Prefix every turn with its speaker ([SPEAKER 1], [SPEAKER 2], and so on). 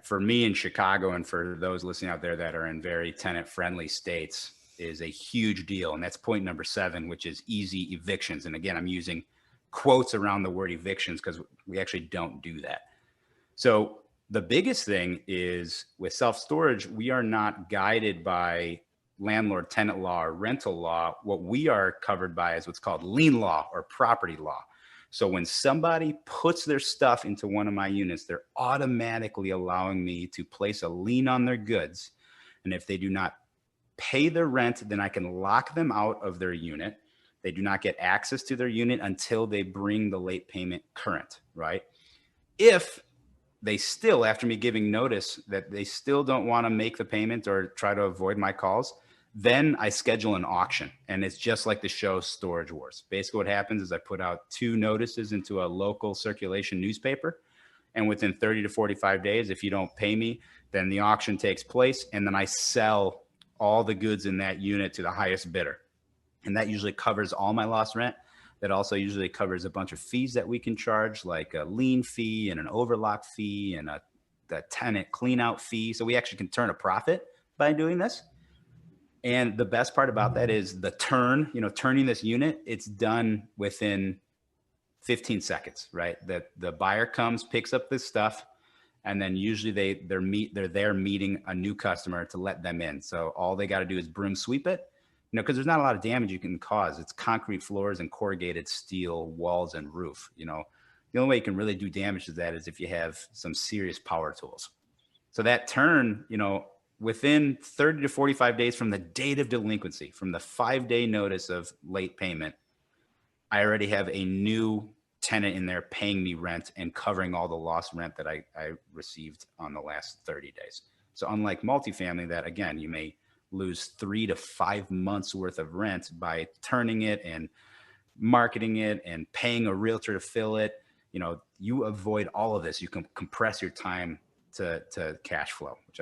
[SPEAKER 1] for me in Chicago, and for those listening out there that are in very tenant friendly states, is a huge deal. And that's point number 7, which is easy evictions. And again, I'm using quotes around the word evictions because we actually don't do that. So the biggest thing is with self-storage, we are not guided by landlord tenant law or rental law. What we are covered by is what's called lien law or property law. So when somebody puts their stuff into one of my units, they're automatically allowing me to place a lien on their goods. And if they do not pay their rent, then I can lock them out of their unit. They do not get access to their unit until they bring the late payment current, right? If they still, after me giving notice that they still don't want to make the payment or try to avoid my calls, then I schedule an auction. And it's just like the show Storage Wars. Basically what happens is I put out 2 notices into a local circulation newspaper. And within 30 to 45 days, if you don't pay me, then the auction takes place. And then I sell all the goods in that unit to the highest bidder. And that usually covers all my lost rent. That also usually covers a bunch of fees that we can charge, like a lien fee and an overlock fee and the tenant clean out fee. So we actually can turn a profit by doing this. And the best part about that is the turn, turning this unit, it's done within 15 seconds, right? The buyer comes, picks up this stuff, and then usually they're there meeting a new customer to let them in. So all they got to do is broom sweep it, because there's not a lot of damage you can cause. It's concrete floors and corrugated steel walls and roof. The only way you can really do damage to that is if you have some serious power tools. So that turn, within 30 to 45 days from the date of delinquency, from the 5-day notice of late payment, I already have a new tenant in there paying me rent and covering all the lost rent that I received on the last 30 days. So unlike multifamily, that again, you may lose 3 to 5 months worth of rent by turning it and marketing it and paying a realtor to fill it. You avoid all of this. You can compress your time to cash flow, which I